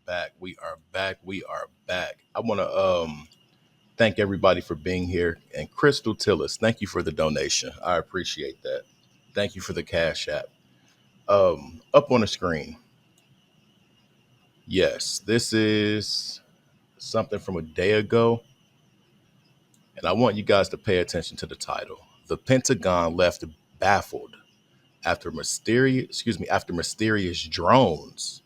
back. We are back. We are back. I want to thank everybody for being here. And Crystal Tillis, thank you for the donation. I appreciate that. Thank you for the cash app. Up on the screen. Yes, this is something from a day ago, and I want you guys to pay attention to the title. The Pentagon left baffled after mysterious drones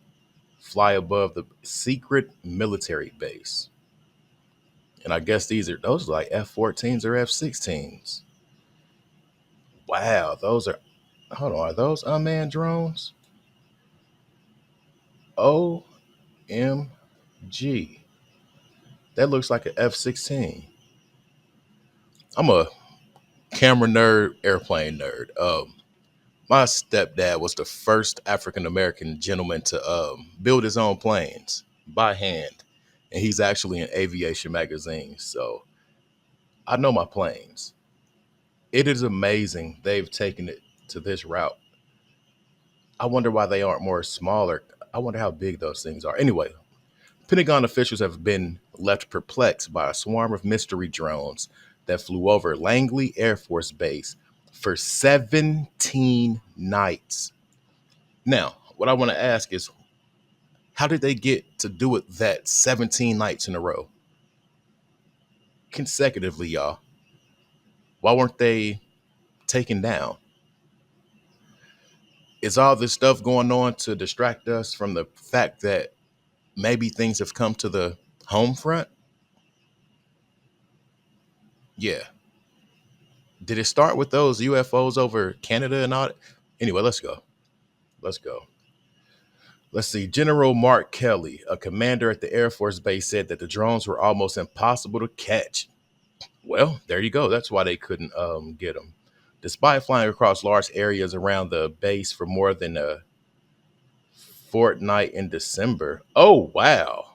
fly above the secret military base. And I guess those are like F-14s or F-16s. Wow, hold on, are those unmanned drones? OMG. That looks like an F-16. I'm a camera nerd, airplane nerd. My stepdad was the first African American gentleman to build his own planes by hand, and he's actually in aviation magazines. So I know my planes. It is amazing they've taken it to this route. I wonder why they aren't more smaller. I wonder how big those things are. Anyway, Pentagon officials have been left perplexed by a swarm of mystery drones that flew over Langley Air Force Base for 17 nights. Now, what I want to ask is, how did they get to do it that 17 nights in a row? Consecutively, y'all. Why weren't they taken down? Is all this stuff going on to distract us from the fact that maybe things have come to the home front? Yeah. Did it start with those UFOs over Canada and all that? Anyway, let's go. Let's see. General Mark Kelly, a commander at the Air Force Base, said that the drones were almost impossible to catch. Well, there you go. That's why they couldn't get them. Despite flying across large areas around the base for more than a fortnight in December. Oh, wow.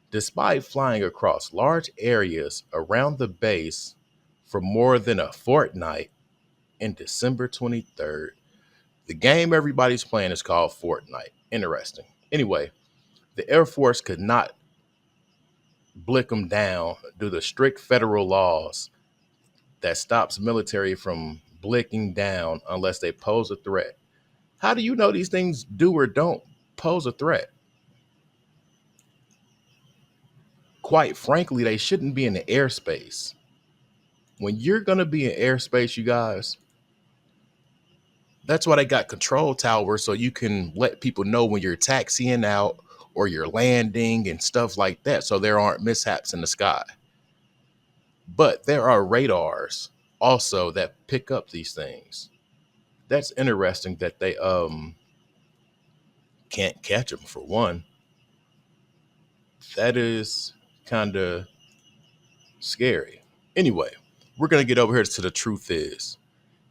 Despite flying across large areas around the base for more than a fortnight in December 23rd, the game everybody's playing is called Fortnite. Interesting. Anyway, the Air Force could not blick them down due to strict federal laws that stops military from blicking down unless they pose a threat. How do you know these things do or don't pose a threat? Quite frankly, they shouldn't be in the airspace. When you're going to be in airspace, you guys, that's why they got control towers, so you can let people know when you're taxiing out or you're landing and stuff like that, so there aren't mishaps in the sky. But there are radars also that pick up these things. That's interesting that they can't catch them, for one. That is kind of scary. Anyway, we're going to get over here to the truth is.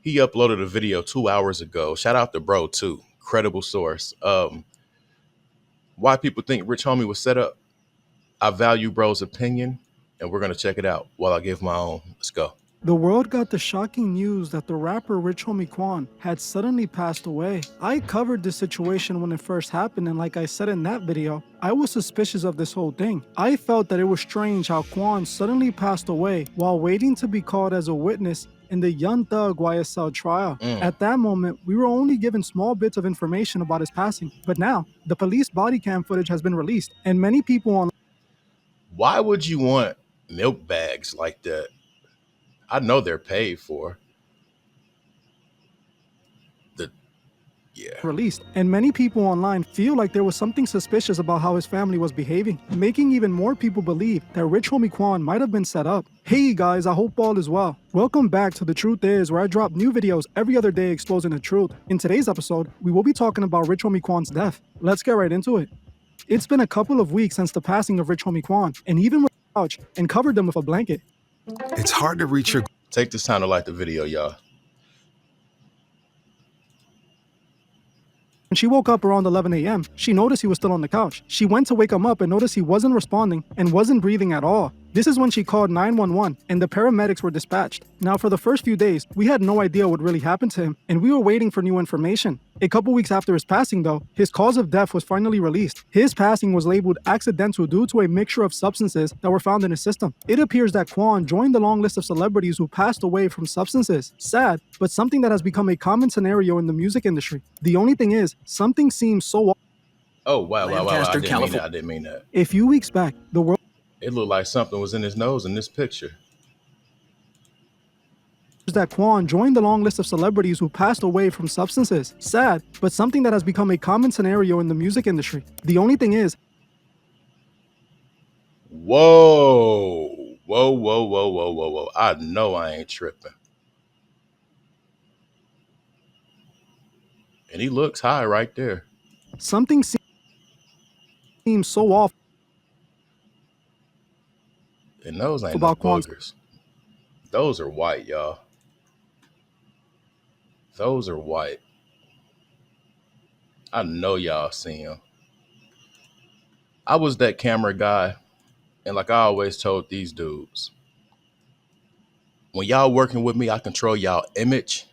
He uploaded a video 2 hours ago. Shout out to bro too. Credible source. Why people think Rich Homie was set up. I value bro's opinion, and we're going to check it out while I give my own. Let's go. The world got the shocking news that the rapper Rich Homie Quan had suddenly passed away. I covered this situation when it first happened, and like I said in that video, I was suspicious of this whole thing. I felt that it was strange how Quan suddenly passed away while waiting to be called as a witness in the Young Thug YSL trial. At that moment, we were only given small bits of information about his passing, but now the police body cam footage has been released, and many people on. Why would you want milk bags like that? I know they're paid for. Released, and many people online feel like there was something suspicious about how his family was behaving, making even more people believe that Rich Homie Quan might have been set up. Hey guys, I hope all is well. Welcome back to The Truth Is, where I drop new videos every other day exposing the truth. In today's episode, we will be talking about Rich Homie Quan's death. Let's get right into it. It's been a couple of weeks since the passing of Rich Homie Quan, and even with a couch and covered them with a blanket. It's hard to reach your. Take this time to like the video, y'all. When she woke up around 11 a.m., she noticed he was still on the couch. She went to wake him up and noticed he wasn't responding and wasn't breathing at all. This is when she called 911 and the paramedics were dispatched. Now, for the first few days, we had no idea what really happened to him, and we were waiting for new information. A couple weeks after his passing, though, his cause of death was finally released. His passing was labeled accidental due to a mixture of substances that were found in his system. It appears that Quan joined the long list of celebrities who passed away from substances. Sad, but something that has become a common scenario in the music industry. The only thing is, something seems so Oh, wow. I didn't mean that. I didn't mean that. A few weeks back, the world It looked like something was in his nose in this picture. that Quan joined the long list of celebrities who passed away from substances. Sad, but something that has become a common scenario in the music industry. The only thing is, Whoa. Whoa. I know I ain't tripping. And he looks high right there. something seems so off And those ain't no about Quan's boogers. Those are white, y'all. Those are white. I know y'all seen them. I was that camera guy, and like I always told these dudes, when y'all working with me, I control y'all image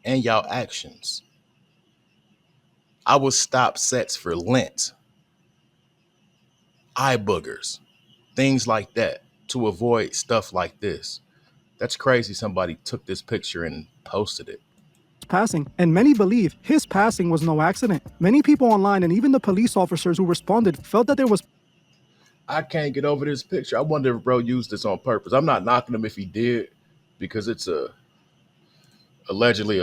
and y'all actions. I would stop sets for lint, eye boogers, things like that to avoid stuff like this. That's crazy somebody took this picture and posted it. passing, and many believe his passing was no accident. Many people online and even the police officers who responded felt that there was I can't get over this picture. I wonder if bro used this on purpose. I'm not knocking him if he did, because it's allegedly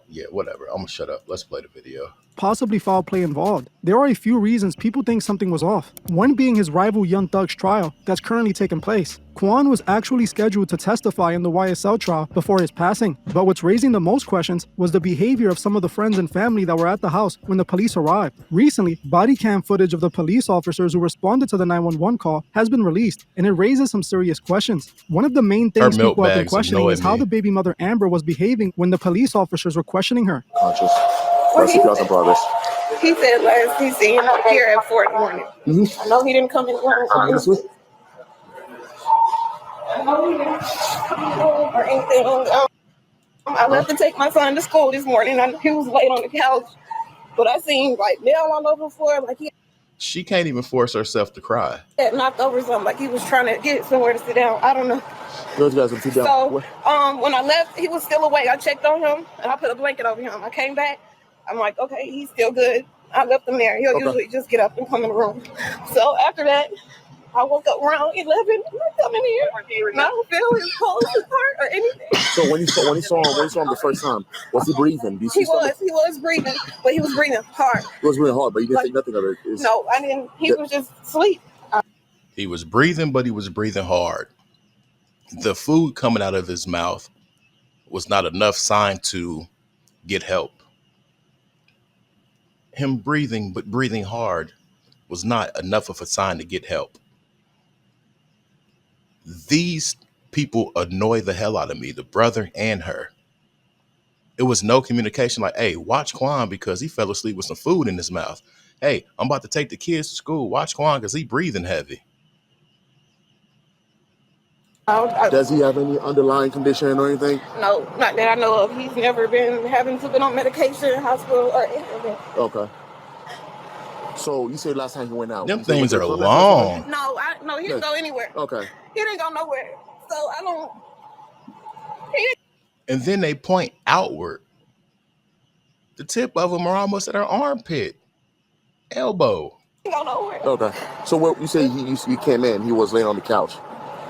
yeah, whatever. I'm gonna shut up. Let's play the video. possibly foul play involved. There are a few reasons people think something was off. One being his rival Young Thug's trial that's currently taking place. Quan was actually scheduled to testify in the YSL trial before his passing, but what's raising the most questions was the behavior of some of the friends and family that were at the house when the police arrived. Recently, body cam footage of the police officers who responded to the 911 call has been released, and it raises some serious questions. One of the main things milk people have been bags questioning annoy is how me. the baby mother Amber was behaving when the police officers were questioning her. Conscious. Let's see in progress. He said last he seen him here at 4 in the morning. I know he didn't come in the morning or anything. I left to take my son to school this morning. He was laid on the couch, but I seen like nail all over the floor, like he She can't even force herself to cry. had knocked over something, like he was trying to get somewhere to sit down. I don't know. Those guys will sit down. So when I left, he was still awake. I checked on him and I put a blanket over him. I came back. I'm like, okay, he's still good. I left him there. He'll usually just get up and come in the room. So after that, I woke up around 11. I come in here. And I don't feel his pulse, his heart, or anything. So when you saw him the first time, was he breathing? Did you see He was breathing, but he was breathing hard. It was really hard, but you didn't think nothing of it. No, I didn't. He was just asleep. He was breathing, but he was breathing hard. The food coming out of his mouth was not enough sign to get help. Him breathing, but breathing hard, was not enough of a sign to get help. These people annoy the hell out of me, the brother and her. It was no communication like, hey, watch Quan because he fell asleep with some food in his mouth. Hey, I'm about to take the kids to school. Watch Quan because he breathing heavy. Does he have any underlying condition or anything? No, not that I know of. He's never been having to be on medication, hospital, or anything. Okay. So you said last time he went out. Them things are long. No, he didn't go anywhere. Okay. He didn't go nowhere. So I don't. And then they point outward. The tip of them are almost at her armpit, elbow. He didn't go nowhere. Okay. So what you say he came in, he was laying on the couch.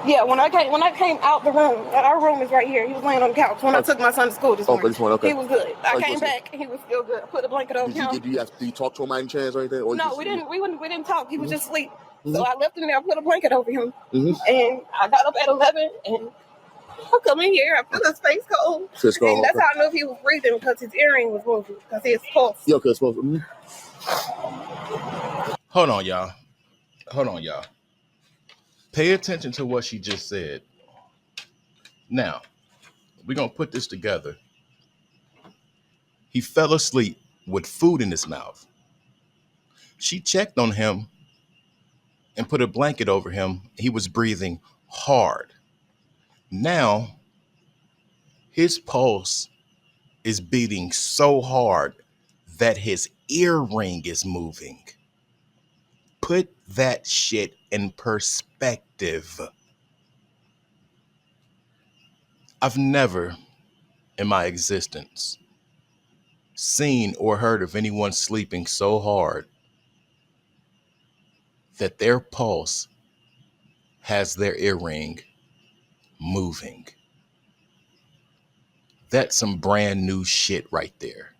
Yeah, when I came out the room, our room is right here. He was laying on the couch when I took my son to school this morning. This morning, okay. He was good. I came back, he was still good. I put a blanket over him. Did you talk to him by any chance or anything? Or No, we didn't. We didn't talk. He was just asleep. So I left him there. I put a blanket over him, and I got up at 11, and I come in here. I feel his face cold, and that's how I knew if he was breathing because his earring was moving because his pulse. Yeah, okay, it's Hold on, y'all. Pay attention to what she just said. Now, we're going to put this together. He fell asleep with food in his mouth. She checked on him and put a blanket over him. He was breathing hard. Now, his pulse is beating so hard that his earring is moving. Put that shit in perspective. I've never in my existence seen or heard of anyone sleeping so hard that their pulse has their earring moving. That's some brand new shit right there.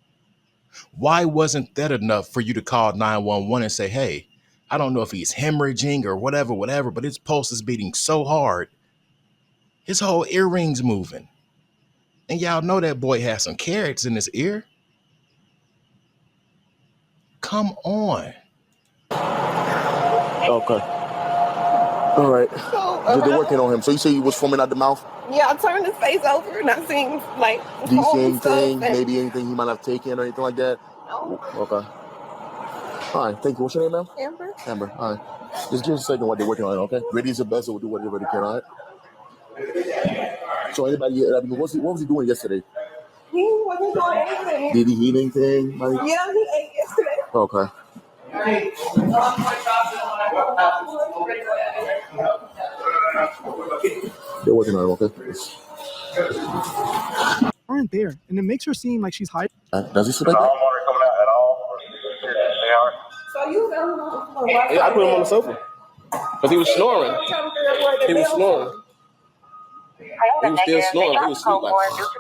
Why wasn't that enough for you to call 911 and say, hey, I don't know if he's hemorrhaging or whatever, but his pulse is beating so hard, his whole earring's moving. And y'all know that boy has some carrots in his ear. Come on. Okay. All right. So, They're working on him. So you say he was foaming out the mouth? yeah, I turned his face over and I seen like Do you see foam and stuff anything? and- Maybe anything he might have taken or anything like that? No. Okay. All right. Thank you. What's your name, ma'am? Amber. Amber. All right. Just give us a second what they're working on. Okay. Ready is the best. So we'll do whatever they can. All right. So anybody? I mean, what was he doing yesterday? He wasn't doing anything. Did he eat anything? Like? Yeah, he ate yesterday. Okay. They're working on it. Okay. Aren't there, and it makes her seem like she's hiding. Does he sleep like that? So you found him on the floor. Yeah, I put him on the sofa because he was snoring. He was snoring. He was still snoring. He was asleep.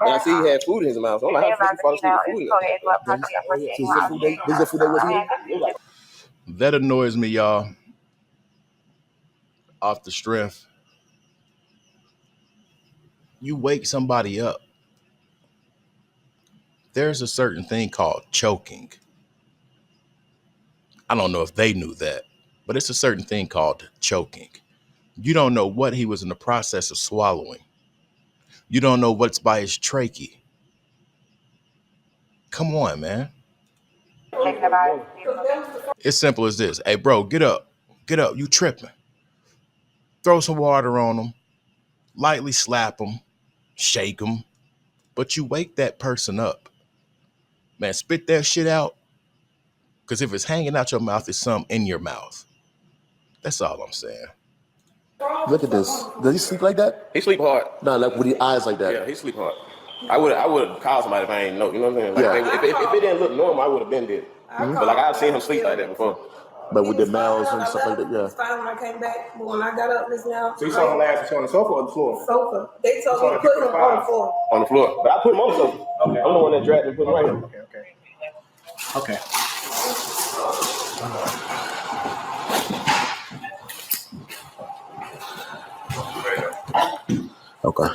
And I see he had food in his mouth. So I'm like, how the fuck you fall asleep with food in it? Is the food that was eating? That annoys me, y'all. Off the strength. You wake somebody up. There's a certain thing called choking. I don't know if they knew that, but it's a certain thing called choking. You don't know what he was in the process of swallowing. You don't know what's by his trachea. Come on, man. It's simple as this. Hey, bro, get up. Get up. You tripping. Throw some water on him. Lightly slap him. Shake him. But you wake that person up. Man, spit that shit out. Because if it's hanging out your mouth, it's something in your mouth. That's all I'm saying. Look at this. Does he sleep like that? He sleep hard. No, like with the eyes like that. Yeah, he sleep hard. I would call somebody if I ain't know. You know what I'm saying? Like, Yeah. if it didn't look normal, I would have been dead. But like I've seen him sleep like that before. But with the mouths and stuff like that, It was fine when I came back, but when I got up just now. So you saw him last on the sofa or the floor? Sofa. They told me to put him on the floor. On the floor. But I put him on the sofa. Okay. I'm the one that dragged him, put him right here. Okay. Okay.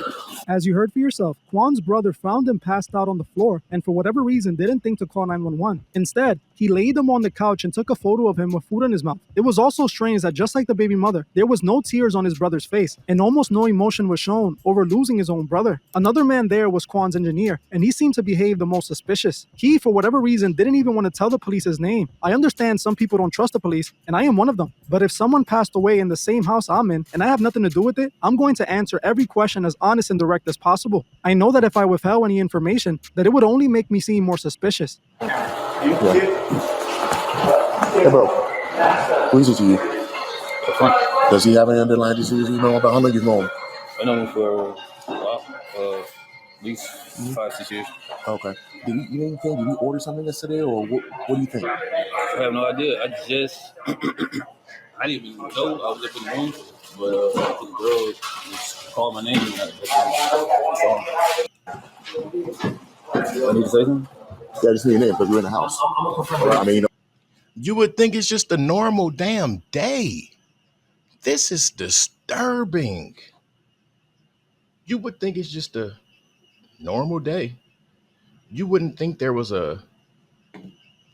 As you heard for yourself, Quan's brother found him passed out on the floor and for whatever reason didn't think to call 911. Instead, he laid him on the couch and took a photo of him with food in his mouth. It was also strange that just like the baby mother, there was no tears on his brother's face and almost no emotion was shown over losing his own brother. Another man there was Quan's engineer and he seemed to behave the most suspicious. He, for whatever reason, didn't even want to tell the police his name. I understand some people don't trust the police and I am one of them. But if someone passed away in the same house I'm in and I have nothing to do with it, I'm going to answer every question as honest and direct as possible. I know that if I withheld any information, that it would only make me seem more suspicious. Hey, bro. Who is it to you? Does he have any underlying disease you know about? How long you know him? I know him for a while, at least 5-6 years. Okay. Did he eat anything? Did he order something yesterday, or what do you think? I have no idea. I didn't even know I was up in the room, but the girl just called my name and I need to say something? Yeah, I just need your name because you're in the house. I mean, You would think it's just a normal damn day. This is disturbing. You would think it's just a normal day. You wouldn't think there was a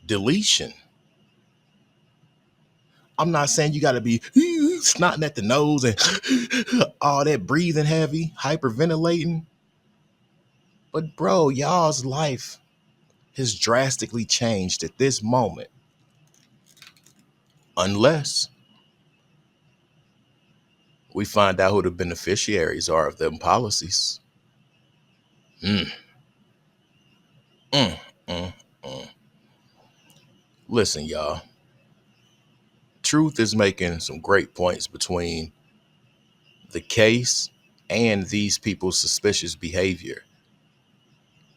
deletion. I'm not saying you got to be snotting at the nose and all that breathing heavy, hyperventilating. But bro, y'all's life has drastically changed at this moment. Unless we find out who the beneficiaries are of them policies. Mm. Mm, mm, mm. Listen, y'all. Truth is making some great points between the case and these people's suspicious behavior.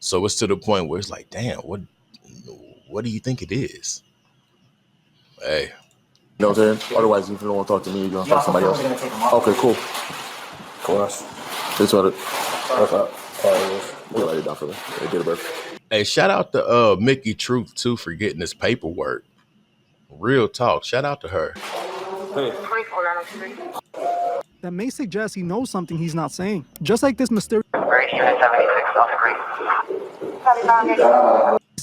So it's to the point where it's like, damn, what do you think it is? Hey, You know what I'm saying? Otherwise, if you don't want to talk to me, you're going to talk to somebody else. Okay, cool. Of course. That's what it. That's up. We'll lay it down for them. They get it, bro. hey, shout out to Mickey Truth too for getting this paperwork. Real talk. Shout out to her. That may suggest he knows something he's not saying. Just like this mysterious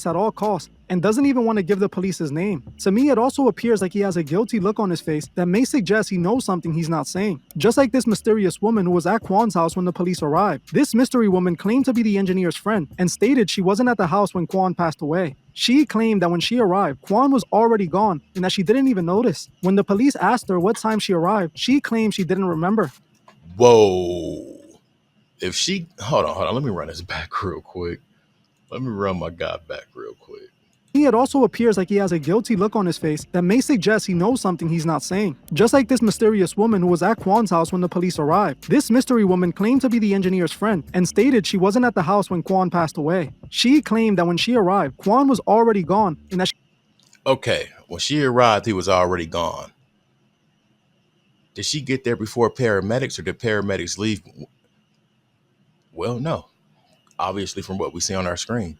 at all costs and doesn't even want to give the police his name. To me, it also appears like he has a guilty look on his face that may suggest he knows something he's not saying. Just like this mysterious woman who was at Quan's house when the police arrived. This mystery woman claimed to be the engineer's friend and stated she wasn't at the house when Quan passed away. She claimed that when she arrived, Quan was already gone and that she didn't even notice. When the police asked her what time she arrived, she claimed she didn't remember. Whoa. If she hold on, let me run this back real quick. Let me run my guy back real quick. It also appears like he has a guilty look on his face that may suggest he knows something he's not saying. Just like this mysterious woman who was at Quan's house when the police arrived. This mystery woman claimed to be the engineer's friend and stated she wasn't at the house when Quan passed away. She claimed that when she arrived, Quan was already gone and that Okay, when she arrived, he was already gone. Did she get there before paramedics or did paramedics leave? Well, no. Obviously, from what we see on our screen.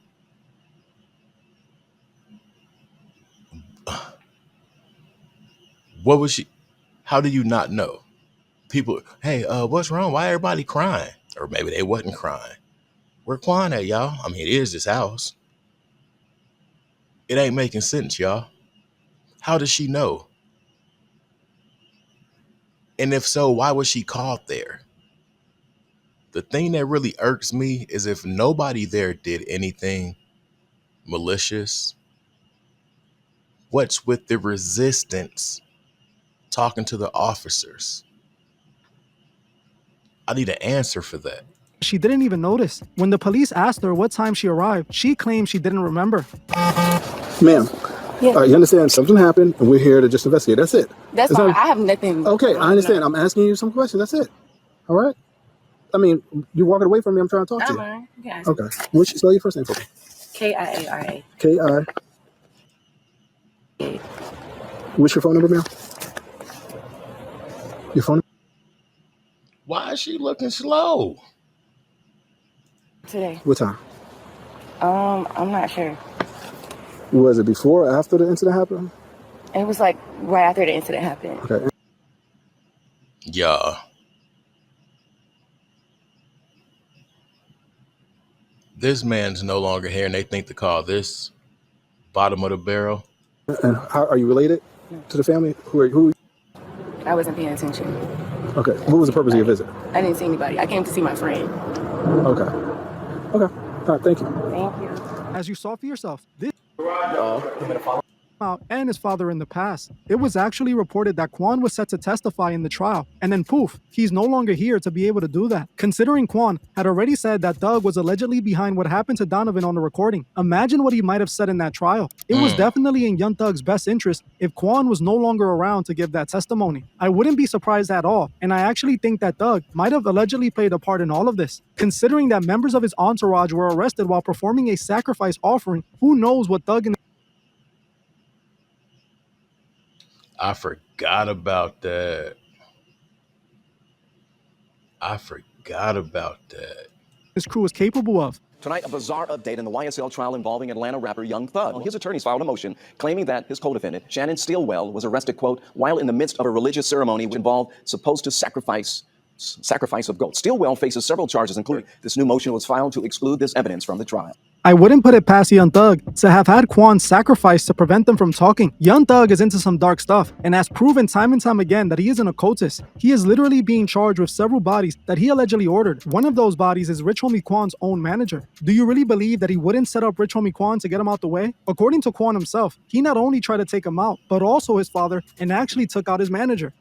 What was she? How do you not know? People, hey, what's wrong? Why everybody crying? Or maybe they wasn't crying. Where Quan at, y'all? I mean, it is this house. It ain't making sense, y'all. How does she know? And if so, why was she called there? The thing that really irks me is if nobody there did anything malicious, what's with the resistance talking to the officers? I need an answer for that. she didn't even notice. When the police asked her what time she arrived, she claimed she didn't remember. Ma'am, Yeah. you understand something happened and we're here to just investigate. That's it. That's It's fine. not- I have nothing. Okay, I understand. I'm asking you some questions. That's it. All right? I mean, you're walking away from me. I'm trying to talk to you. Fine. Yeah. Okay. Spell your first name for me. KIARA. K-I. What's your phone number, ma'am? Your phone number? Why is she looking slow? Today. What time? I'm not sure. Was it before or after the incident happened? It was like right after the incident happened. Okay. Yeah. This man's no longer here and they think to call this bottom of the barrel. And how are you related to the family? Who? I wasn't paying attention. Okay. What was the purpose of your visit? I didn't see anybody. I came to see my friend. Okay. Okay. All right. Thank you. Thank you. As you saw for yourself, this and his father in the past. It was actually reported that Quan was set to testify in the trial, and then poof, he's no longer here to be able to do that. Considering Quan had already said that Doug was allegedly behind what happened to Donovan on the recording, imagine what he might have said in that trial. It was definitely in young Doug's best interest if Quan was no longer around to give that testimony. I wouldn't be surprised at all, and I actually think that Doug might have allegedly played a part in all of this. Considering that members of his entourage were arrested while performing a sacrifice offering, who knows what Doug and I forgot about that. his crew is capable of. Tonight, a bizarre update in the YSL trial involving Atlanta rapper Young Thug. His attorneys filed a motion claiming that his co-defendant, Shannon Stillwell, was arrested, quote, while in the midst of a religious ceremony which involved supposed to sacrifice of goats. Stillwell faces several charges, including this new motion was filed to exclude this evidence from the trial. I wouldn't put it past Young Thug to have had Quan sacrificed to prevent them from talking. Young Thug is into some dark stuff and has proven time and time again that he is an occultist. He is literally being charged with several bodies that he allegedly ordered. One of those bodies is Rich Homie Quan's own manager. Do you really believe that he wouldn't set up Rich Homie Quan to get him out the way? According to Quan himself, he not only tried to take him out, but also his father, and actually took out his manager.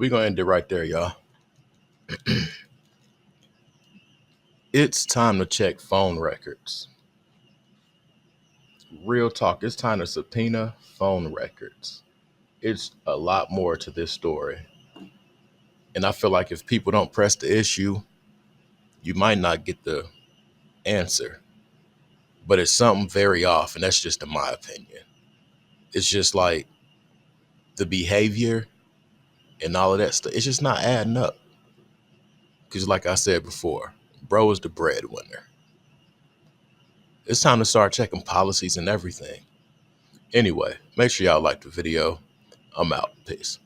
We're going to end it right there, y'all. It's time to check phone records. Real talk, it's time to subpoena phone records. It's a lot more to this story. And I feel like if people don't press the issue, you might not get the answer. But it's something very off, and that's just in my opinion. It's just like the behavior and all of that stuff. It's just not adding up. Because like I said before, bro is the breadwinner. It's time to start checking policies and everything. Anyway, make sure y'all like the video. I'm out. Peace.